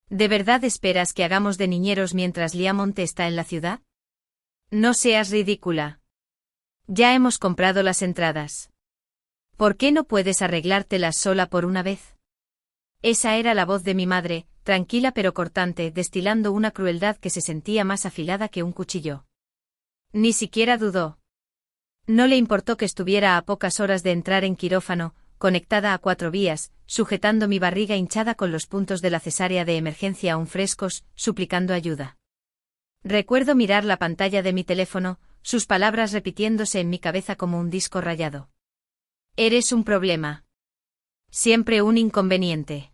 ¿De verdad esperas que hagamos de niñeros mientras Liamonte está en la ciudad? No seas ridícula. Ya hemos comprado las entradas. ¿Por qué no puedes arreglártelas sola por una vez? Esa era la voz de mi madre, tranquila pero cortante, destilando una crueldad que se sentía más afilada que un cuchillo. Ni siquiera dudó. No le importó que estuviera a pocas horas de entrar en quirófano, conectada a 4 vías, sujetando mi barriga hinchada con los puntos de la cesárea de emergencia aún frescos, suplicando ayuda. Recuerdo mirar la pantalla de mi teléfono, sus palabras repitiéndose en mi cabeza como un disco rayado. Eres un problema. Siempre un inconveniente.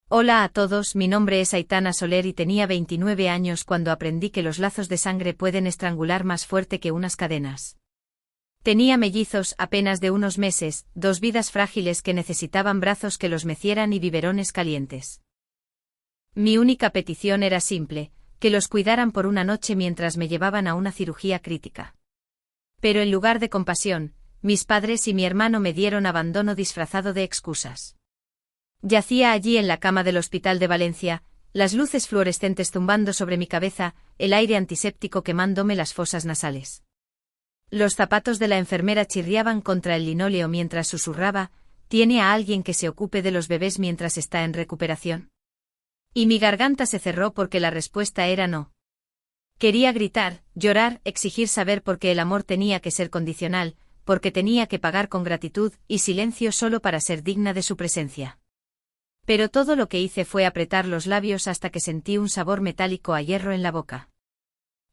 Hola a todos, mi nombre es Aitana Soler y tenía 29 años cuando aprendí que los lazos de sangre pueden estrangular más fuerte que unas cadenas. Tenía mellizos apenas de unos meses, 2 vidas frágiles que necesitaban brazos que los mecieran y biberones calientes. Mi única petición era simple, que los cuidaran por una noche mientras me llevaban a una cirugía crítica. Pero en lugar de compasión, mis padres y mi hermano me dieron abandono disfrazado de excusas. Yacía allí en la cama del hospital de Valencia, las luces fluorescentes zumbando sobre mi cabeza, el aire antiséptico quemándome las fosas nasales. Los zapatos de la enfermera chirriaban contra el linóleo mientras susurraba: ¿tiene a alguien que se ocupe de los bebés mientras está en recuperación? Y mi garganta se cerró porque la respuesta era no. Quería gritar, llorar, exigir saber por qué el amor tenía que ser condicional, porque tenía que pagar con gratitud y silencio solo para ser digna de su presencia. Pero todo lo que hice fue apretar los labios hasta que sentí un sabor metálico a hierro en la boca.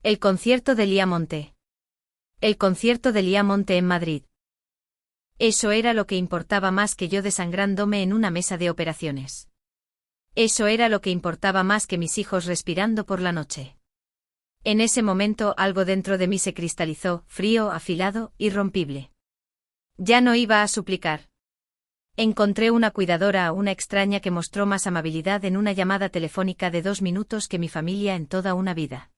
El concierto de Liamonte. El concierto de Liamonte en Madrid. Eso era lo que importaba más que yo desangrándome en una mesa de operaciones. Eso era lo que importaba más que mis hijos respirando por la noche. En ese momento algo dentro de mí se cristalizó, frío, afilado, irrompible. Ya no iba a suplicar. Encontré una cuidadora, una extraña que mostró más amabilidad en una llamada telefónica de 2 minutos que mi familia en toda una vida.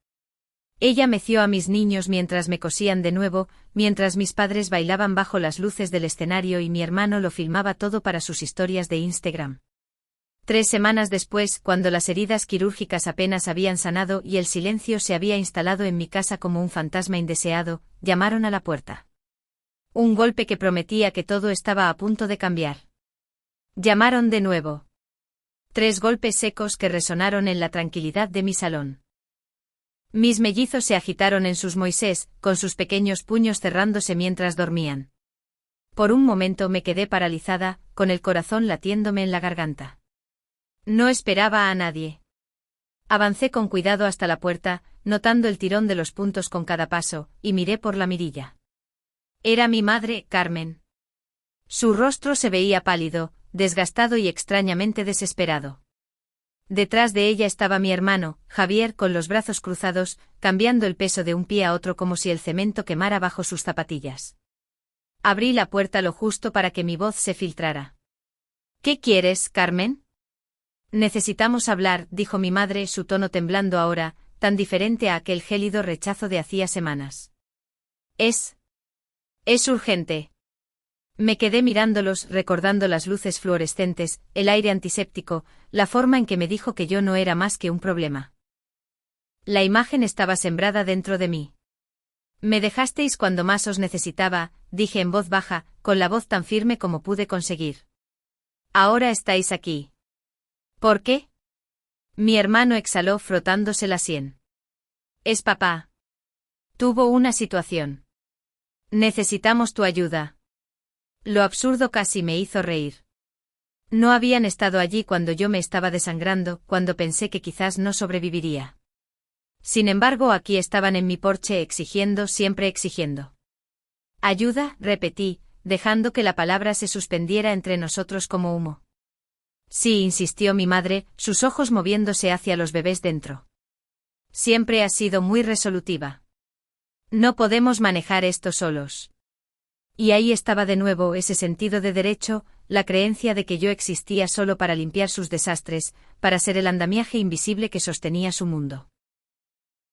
Ella meció a mis niños mientras me cosían de nuevo, mientras mis padres bailaban bajo las luces del escenario y mi hermano lo filmaba todo para sus historias de Instagram. 3 semanas después, cuando las heridas quirúrgicas apenas habían sanado y el silencio se había instalado en mi casa como un fantasma indeseado, llamaron a la puerta. Un golpe que prometía que todo estaba a punto de cambiar. Llamaron de nuevo. 3 golpes secos que resonaron en la tranquilidad de mi salón. Mis mellizos se agitaron en sus Moisés, con sus pequeños puños cerrándose mientras dormían. Por un momento me quedé paralizada, con el corazón latiéndome en la garganta. No esperaba a nadie. Avancé con cuidado hasta la puerta, notando el tirón de los puntos con cada paso, y miré por la mirilla. Era mi madre, Carmen. Su rostro se veía pálido, desgastado y extrañamente desesperado. Detrás de ella estaba mi hermano, Javier, con los brazos cruzados, cambiando el peso de un pie a otro como si el cemento quemara bajo sus zapatillas. Abrí la puerta lo justo para que mi voz se filtrara. ¿Qué quieres, Carmen? Necesitamos hablar, dijo mi madre, su tono temblando ahora, tan diferente a aquel gélido rechazo de hacía semanas. Es urgente. Me quedé mirándolos, recordando las luces fluorescentes, el aire antiséptico, la forma en que me dijo que yo no era más que un problema. La imagen estaba sembrada dentro de mí. Me dejasteis cuando más os necesitaba, dije en voz baja, con la voz tan firme como pude conseguir. Ahora estáis aquí. ¿Por qué? Mi hermano exhaló frotándose la sien. Es papá. Tuvo una situación. Necesitamos tu ayuda. Lo absurdo casi me hizo reír. No habían estado allí cuando yo me estaba desangrando, cuando pensé que quizás no sobreviviría. Sin embargo, aquí estaban en mi porche exigiendo, siempre exigiendo. Ayuda, repetí, dejando que la palabra se suspendiera entre nosotros como humo. Sí, insistió mi madre, sus ojos moviéndose hacia los bebés dentro. Siempre has sido muy resolutiva. No podemos manejar esto solos. Y ahí estaba de nuevo ese sentido de derecho, la creencia de que yo existía solo para limpiar sus desastres, para ser el andamiaje invisible que sostenía su mundo.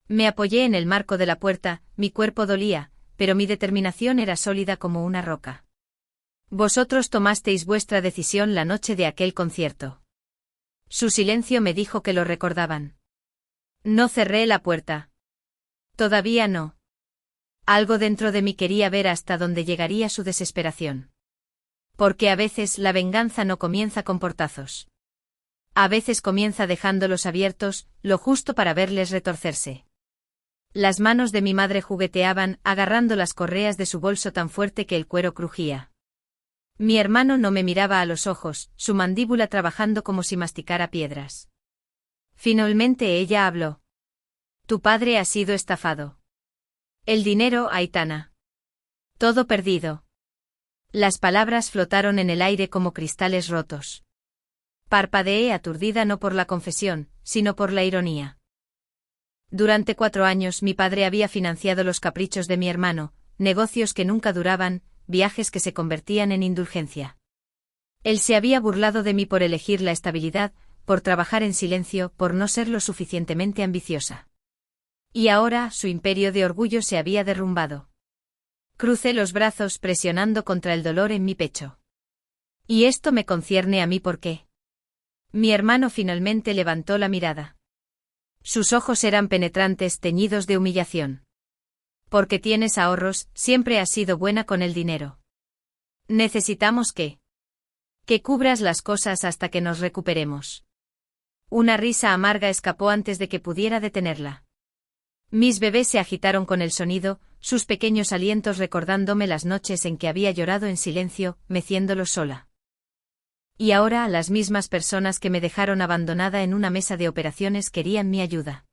Me apoyé en el marco de la puerta, mi cuerpo dolía, pero mi determinación era sólida como una roca. Vosotros tomasteis vuestra decisión la noche de aquel concierto. Su silencio me dijo que lo recordaban. No cerré la puerta. Todavía no. Algo dentro de mí quería ver hasta dónde llegaría su desesperación. Porque a veces la venganza no comienza con portazos. A veces comienza dejándolos abiertos, lo justo para verles retorcerse. Las manos de mi madre jugueteaban, agarrando las correas de su bolso tan fuerte que el cuero crujía. Mi hermano no me miraba a los ojos, su mandíbula trabajando como si masticara piedras. Finalmente ella habló. Tu padre ha sido estafado. El dinero, Aitana. Todo perdido. Las palabras flotaron en el aire como cristales rotos. Parpadeé aturdida no por la confesión, sino por la ironía. Durante 4 años mi padre había financiado los caprichos de mi hermano, negocios que nunca duraban, viajes que se convertían en indulgencia. Él se había burlado de mí por elegir la estabilidad, por trabajar en silencio, por no ser lo suficientemente ambiciosa. Y ahora su imperio de orgullo se había derrumbado. Crucé los brazos presionando contra el dolor en mi pecho. Y esto me concierne a mí porque. Mi hermano finalmente levantó la mirada. Sus ojos eran penetrantes, teñidos de humillación. Porque tienes ahorros, siempre has sido buena con el dinero. Necesitamos que cubras las cosas hasta que nos recuperemos. Una risa amarga escapó antes de que pudiera detenerla. Mis bebés se agitaron con el sonido, sus pequeños alientos recordándome las noches en que había llorado en silencio, meciéndolos sola. Y ahora las mismas personas que me dejaron abandonada en una mesa de operaciones querían mi ayuda.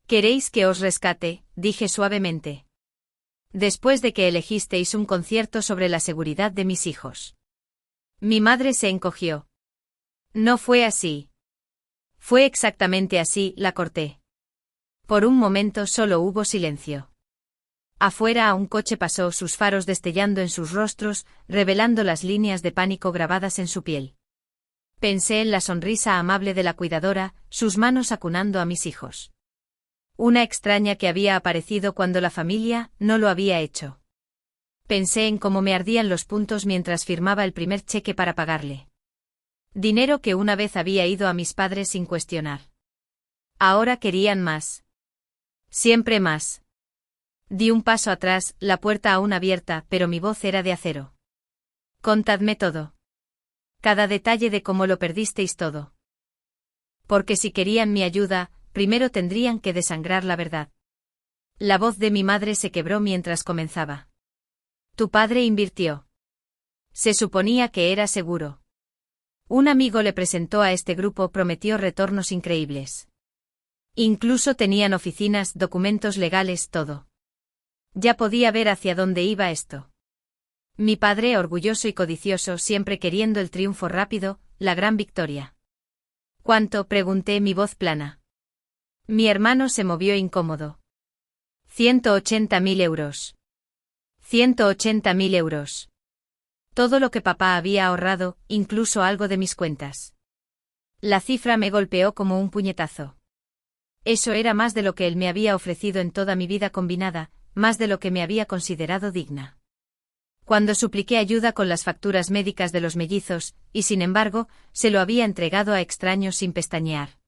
¿Queréis que os rescate?, dije suavemente. Después de que elegisteis un concierto sobre la seguridad de mis hijos. Mi madre se encogió. No fue así. Fue exactamente así, la corté. Por un momento solo hubo silencio. Afuera un coche pasó, sus faros destellando en sus rostros, revelando las líneas de pánico grabadas en su piel. Pensé en la sonrisa amable de la cuidadora, sus manos acunando a mis hijos. Una extraña que había aparecido cuando la familia no lo había hecho. Pensé en cómo me ardían los puntos mientras firmaba el primer cheque para pagarle. Dinero que una vez había ido a mis padres sin cuestionar. Ahora querían más. Siempre más. Di un paso atrás, la puerta aún abierta, pero mi voz era de acero. Contadme todo. Cada detalle de cómo lo perdisteis todo. Porque si querían mi ayuda, primero tendrían que desangrar la verdad. La voz de mi madre se quebró mientras comenzaba. Tu padre invirtió. Se suponía que era seguro. Un amigo le presentó a este grupo, prometió retornos increíbles. Incluso tenían oficinas, documentos legales, todo. Ya podía ver hacia dónde iba esto. Mi padre, orgulloso y codicioso, siempre queriendo el triunfo rápido, la gran victoria. ¿Cuánto?, pregunté, mi voz plana. Mi hermano se movió incómodo. 180.000 euros. 180.000 euros. Todo lo que papá había ahorrado, incluso algo de mis cuentas. La cifra me golpeó como un puñetazo. Eso era más de lo que él me había ofrecido en toda mi vida combinada, más de lo que me había considerado digna. Cuando supliqué ayuda con las facturas médicas de los mellizos, y sin embargo, se lo había entregado a extraños sin pestañear.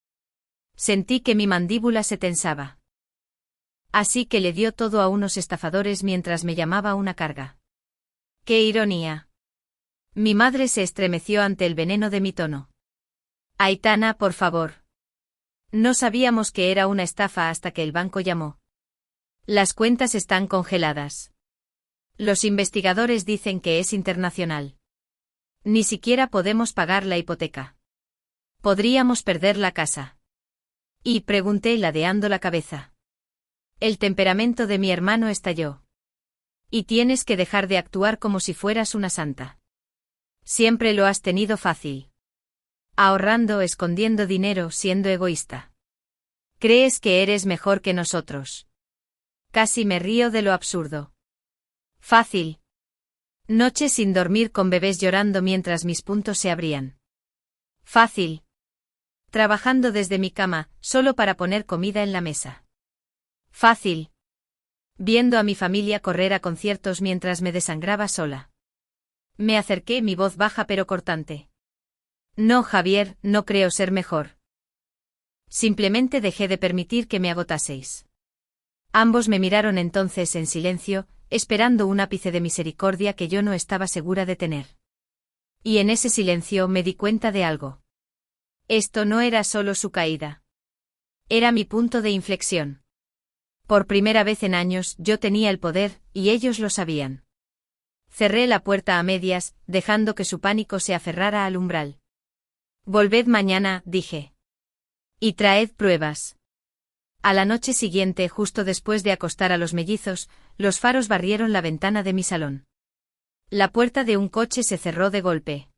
Sentí que mi mandíbula se tensaba. Así que le dio todo a unos estafadores mientras me llamaba una carga. ¡Qué ironía! Mi madre se estremeció ante el veneno de mi tono. Aitana, por favor. No sabíamos que era una estafa hasta que el banco llamó. Las cuentas están congeladas. Los investigadores dicen que es internacional. Ni siquiera podemos pagar la hipoteca. Podríamos perder la casa. Y pregunté ladeando la cabeza. El temperamento de mi hermano estalló. Y tienes que dejar de actuar como si fueras una santa. Siempre lo has tenido fácil. Ahorrando, escondiendo dinero, siendo egoísta. ¿Crees que eres mejor que nosotros? Casi me río de lo absurdo. Fácil. Noches sin dormir con bebés llorando mientras mis puntos se abrían. Fácil. Trabajando desde mi cama, solo para poner comida en la mesa. Fácil. Viendo a mi familia correr a conciertos mientras me desangraba sola. Me acerqué, mi voz baja pero cortante. No, Javier, no creo ser mejor. Simplemente dejé de permitir que me agotaseis. Ambos me miraron entonces en silencio, esperando un ápice de misericordia que yo no estaba segura de tener. Y en ese silencio me di cuenta de algo. Esto no era solo su caída. Era mi punto de inflexión. Por primera vez en años yo tenía el poder, y ellos lo sabían. Cerré la puerta a medias, dejando que su pánico se aferrara al umbral. Volved mañana, dije. Y traed pruebas. A la noche siguiente, justo después de acostar a los mellizos, los faros barrieron la ventana de mi salón. La puerta de un coche se cerró de golpe.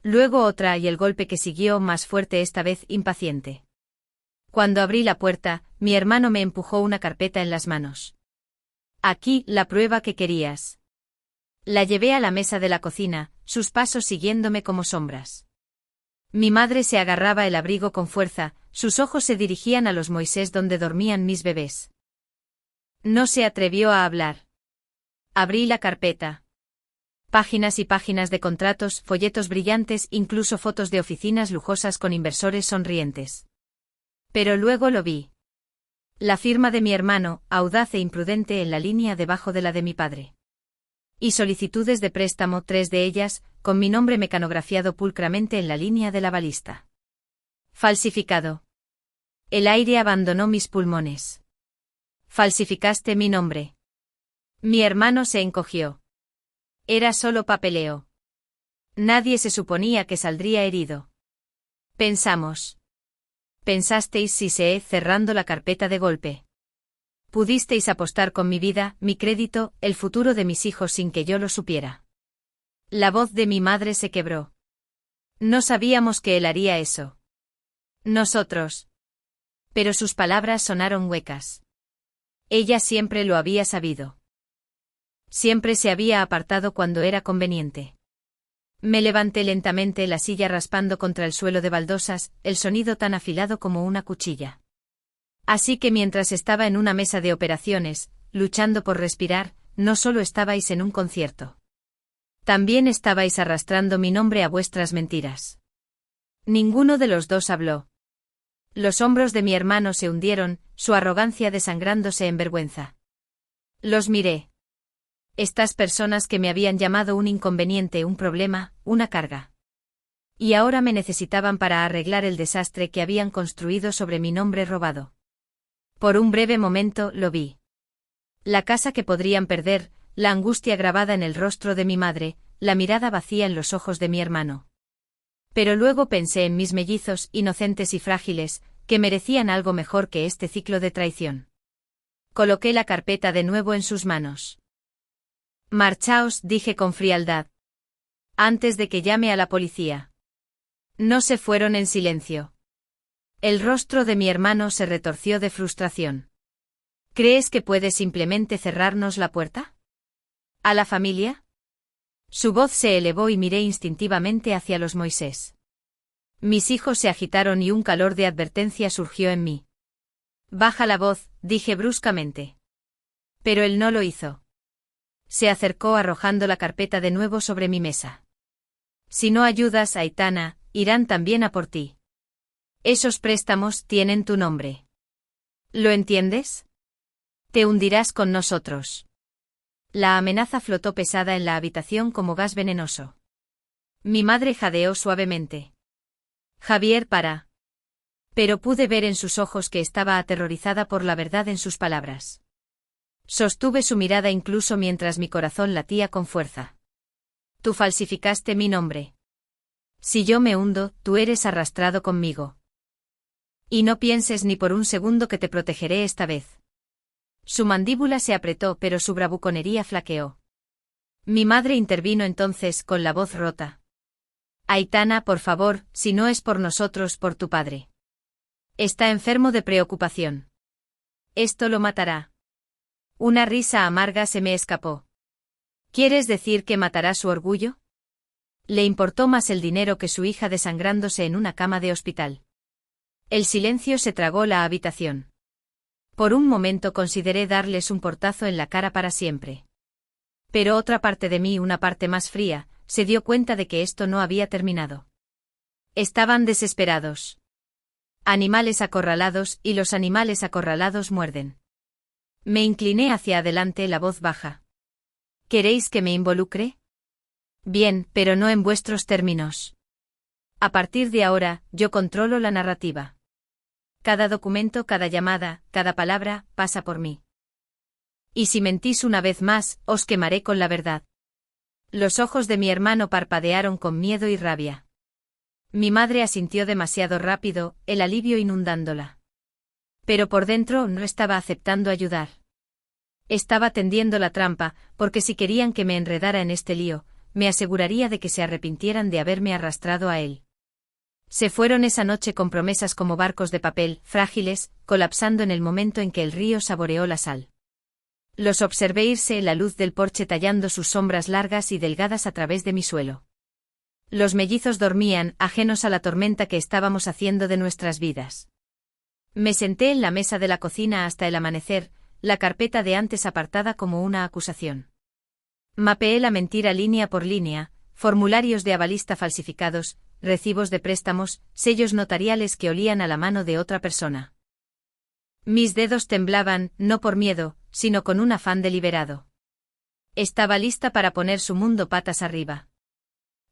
Luego otra y el golpe que siguió más fuerte, esta vez impaciente. Cuando abrí la puerta, mi hermano me empujó una carpeta en las manos. Aquí, la prueba que querías. La llevé a la mesa de la cocina, sus pasos siguiéndome como sombras. Mi madre se agarraba el abrigo con fuerza, sus ojos se dirigían a los Moisés donde dormían mis bebés. No se atrevió a hablar. Abrí la carpeta. Páginas y páginas de contratos, folletos brillantes, incluso fotos de oficinas lujosas con inversores sonrientes. Pero luego lo vi. La firma de mi hermano, audaz e imprudente en la línea debajo de la de mi padre. Y solicitudes de préstamo, 3 de ellas, con mi nombre mecanografiado pulcramente en la línea de la balista. Falsificado. El aire abandonó mis pulmones. Falsificaste mi nombre. Mi hermano se encogió. Era solo papeleo. Nadie se suponía que saldría herido. Pensamos. Pensasteis, siseé cerrando la carpeta de golpe. Pudisteis apostar con mi vida, mi crédito, el futuro de mis hijos sin que yo lo supiera. La voz de mi madre se quebró. No sabíamos que él haría eso. Nosotros. Pero sus palabras sonaron huecas. Ella siempre lo había sabido. Siempre se había apartado cuando era conveniente. Me levanté lentamente, la silla raspando contra el suelo de baldosas, el sonido tan afilado como una cuchilla. Así que mientras estaba en una mesa de operaciones, luchando por respirar, no solo estabais en un concierto. También estabais arrastrando mi nombre a vuestras mentiras. Ninguno de los dos habló. Los hombros de mi hermano se hundieron, su arrogancia desangrándose en vergüenza. Los miré. Estas personas que me habían llamado un inconveniente, un problema, una carga. Y ahora me necesitaban para arreglar el desastre que habían construido sobre mi nombre robado. Por un breve momento lo vi. La casa que podrían perder, la angustia grabada en el rostro de mi madre, la mirada vacía en los ojos de mi hermano. Pero luego pensé en mis mellizos, inocentes y frágiles, que merecían algo mejor que este ciclo de traición. Coloqué la carpeta de nuevo en sus manos. Marchaos, dije con frialdad. Antes de que llame a la policía. No se fueron en silencio. El rostro de mi hermano se retorció de frustración. ¿Crees que puedes simplemente cerrarnos la puerta? ¿A la familia? Su voz se elevó y miré instintivamente hacia los Moisés. Mis hijos se agitaron y un calor de advertencia surgió en mí. Baja la voz, dije bruscamente. Pero él no lo hizo. Se acercó arrojando la carpeta de nuevo sobre mi mesa. Si no ayudas a Aitana, irán también a por ti. Esos préstamos tienen tu nombre. ¿Lo entiendes? Te hundirás con nosotros. La amenaza flotó pesada en la habitación como gas venenoso. Mi madre jadeó suavemente. Javier, para. Pero pude ver en sus ojos que estaba aterrorizada por la verdad en sus palabras. Sostuve su mirada incluso mientras mi corazón latía con fuerza. Tú falsificaste mi nombre. Si yo me hundo, tú eres arrastrado conmigo. Y no pienses ni por un segundo que te protegeré esta vez. Su mandíbula se apretó, pero su bravuconería flaqueó. Mi madre intervino entonces con la voz rota. Aitana, por favor, si no es por nosotros, por tu padre. Está enfermo de preocupación. Esto lo matará. Una risa amarga se me escapó. ¿Quieres decir que matará su orgullo? Le importó más el dinero que su hija desangrándose en una cama de hospital. El silencio se tragó la habitación. Por un momento consideré darles un portazo en la cara para siempre. Pero otra parte de mí, una parte más fría, se dio cuenta de que esto no había terminado. Estaban desesperados. Animales acorralados, y los animales acorralados muerden. Me incliné hacia adelante, la voz baja. ¿Queréis que me involucre? Bien, pero no en vuestros términos. A partir de ahora, yo controlo la narrativa. Cada documento, cada llamada, cada palabra, pasa por mí. Y si mentís una vez más, os quemaré con la verdad. Los ojos de mi hermano parpadearon con miedo y rabia. Mi madre asintió demasiado rápido, el alivio inundándola. Pero por dentro no estaba aceptando ayudar. Estaba tendiendo la trampa, porque si querían que me enredara en este lío, me aseguraría de que se arrepintieran de haberme arrastrado a él. Se fueron esa noche con promesas como barcos de papel, frágiles, colapsando en el momento en que el río saboreó la sal. Los observé irse en la luz del porche tallando sus sombras largas y delgadas a través de mi suelo. Los mellizos dormían, ajenos a la tormenta que estábamos haciendo de nuestras vidas. Me senté en la mesa de la cocina hasta el amanecer, la carpeta de antes apartada como una acusación. Mapeé la mentira línea por línea, formularios de avalista falsificados, recibos de préstamos, sellos notariales que olían a la mano de otra persona. Mis dedos temblaban, no por miedo, sino con un afán deliberado. Estaba lista para poner su mundo patas arriba.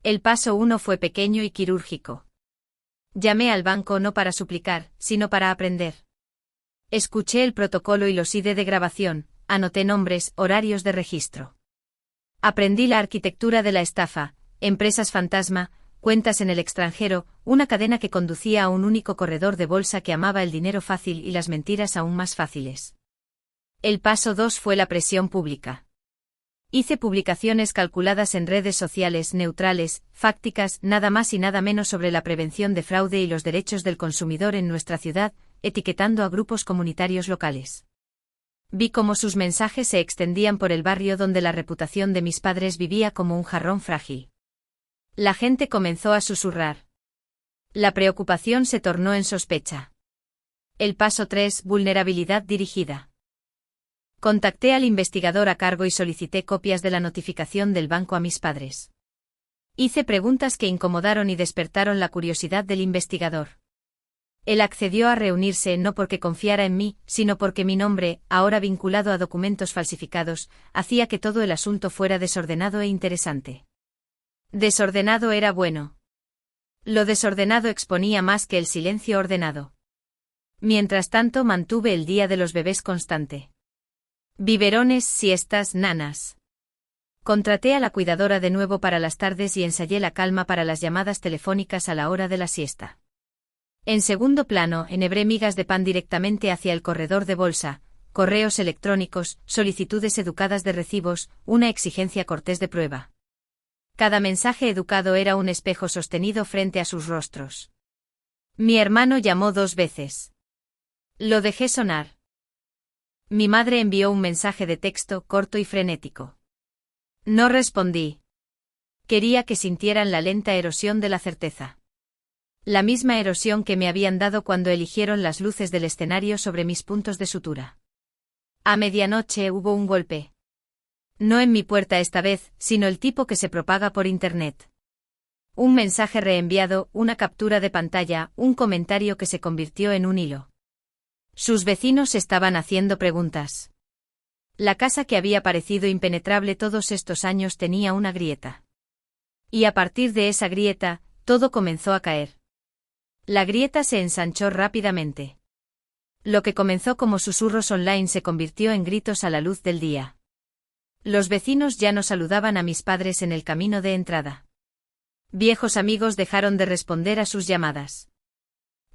El paso 1 fue pequeño y quirúrgico. Llamé al banco no para suplicar, sino para aprender. Escuché el protocolo y los ID de grabación, anoté nombres, horarios de registro. Aprendí la arquitectura de la estafa, empresas fantasma, cuentas en el extranjero, una cadena que conducía a un único corredor de bolsa que amaba el dinero fácil y las mentiras aún más fáciles. El paso 2 fue la presión pública. Hice publicaciones calculadas en redes sociales neutrales, fácticas, nada más y nada menos sobre la prevención de fraude y los derechos del consumidor en nuestra ciudad, etiquetando a grupos comunitarios locales. Vi cómo sus mensajes se extendían por el barrio donde la reputación de mis padres vivía como un jarrón frágil. La gente comenzó a susurrar. La preocupación se tornó en sospecha. El paso 3, vulnerabilidad dirigida. Contacté al investigador a cargo y solicité copias de la notificación del banco a mis padres. Hice preguntas que incomodaron y despertaron la curiosidad del investigador. Él accedió a reunirse no porque confiara en mí, sino porque mi nombre, ahora vinculado a documentos falsificados, hacía que todo el asunto fuera desordenado e interesante. Desordenado era bueno. Lo desordenado exponía más que el silencio ordenado. Mientras tanto mantuve el día de los bebés constante. Biberones, siestas, nanas. Contraté a la cuidadora de nuevo para las tardes y ensayé la calma para las llamadas telefónicas a la hora de la siesta. En segundo plano, enhebré migas de pan directamente hacia el corredor de bolsa, correos electrónicos, solicitudes educadas de recibos, una exigencia cortés de prueba. Cada mensaje educado era un espejo sostenido frente a sus rostros. Mi hermano llamó 2 veces. Lo dejé sonar. Mi madre envió un mensaje de texto corto y frenético. No respondí. Quería que sintieran la lenta erosión de la certeza. La misma erosión que me habían dado cuando eligieron las luces del escenario sobre mis puntos de sutura. A medianoche hubo un golpe. No en mi puerta esta vez, sino el tipo que se propaga por Internet. Un mensaje reenviado, una captura de pantalla, un comentario que se convirtió en un hilo. Sus vecinos estaban haciendo preguntas. La casa que había parecido impenetrable todos estos años tenía una grieta. Y a partir de esa grieta, todo comenzó a caer. La grieta se ensanchó rápidamente. Lo que comenzó como susurros online se convirtió en gritos a la luz del día. Los vecinos ya no saludaban a mis padres en el camino de entrada. Viejos amigos dejaron de responder a sus llamadas.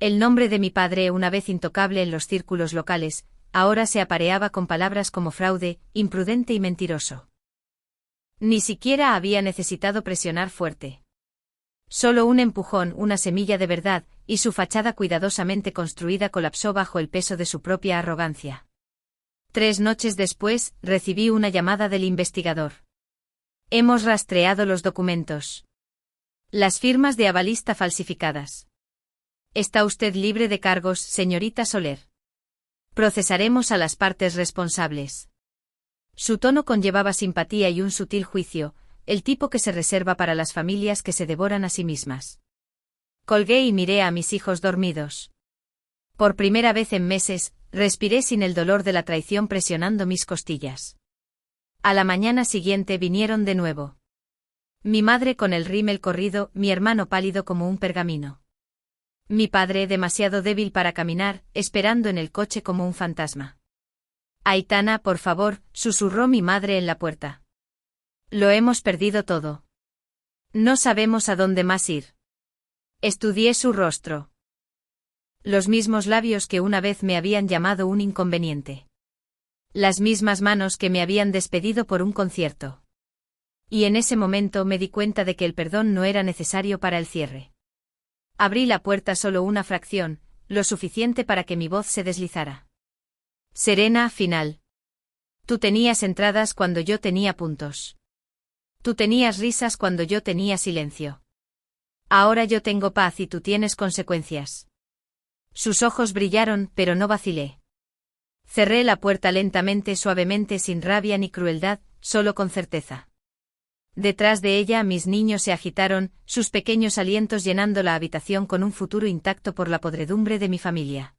El nombre de mi padre, una vez intocable en los círculos locales, ahora se apareaba con palabras como fraude, imprudente y mentiroso. Ni siquiera había necesitado presionar fuerte. Solo un empujón, una semilla de verdad, y su fachada cuidadosamente construida colapsó bajo el peso de su propia arrogancia. 3 noches después, recibí una llamada del investigador. Hemos rastreado los documentos. Las firmas de avalista falsificadas. Está usted libre de cargos, señorita Soler. Procesaremos a las partes responsables. Su tono conllevaba simpatía y un sutil juicio, el tipo que se reserva para las familias que se devoran a sí mismas. Colgué y miré a mis hijos dormidos. Por primera vez en meses, respiré sin el dolor de la traición presionando mis costillas. A la mañana siguiente vinieron de nuevo. Mi madre con el rímel corrido, mi hermano pálido como un pergamino. Mi padre demasiado débil para caminar, esperando en el coche como un fantasma. Aitana, por favor, susurró mi madre en la puerta. Lo hemos perdido todo. No sabemos a dónde más ir. Estudié su rostro. Los mismos labios que una vez me habían llamado un inconveniente. Las mismas manos que me habían despedido por un concierto. Y en ese momento me di cuenta de que el perdón no era necesario para el cierre. Abrí la puerta solo una fracción, lo suficiente para que mi voz se deslizara. Serena, final. Tú tenías entradas cuando yo tenía puntos. Tú tenías risas cuando yo tenía silencio. Ahora yo tengo paz y tú tienes consecuencias. Sus ojos brillaron, pero no vacilé. Cerré la puerta lentamente, suavemente, sin rabia ni crueldad, solo con certeza. Detrás de ella mis niños se agitaron, sus pequeños alientos llenando la habitación con un futuro intacto por la podredumbre de mi familia.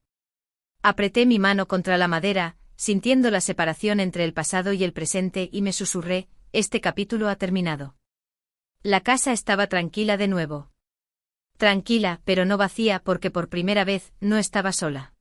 Apreté mi mano contra la madera, sintiendo la separación entre el pasado y el presente, y me susurré, este capítulo ha terminado. La casa estaba tranquila de nuevo. Tranquila, pero no vacía, porque por primera vez no estaba sola.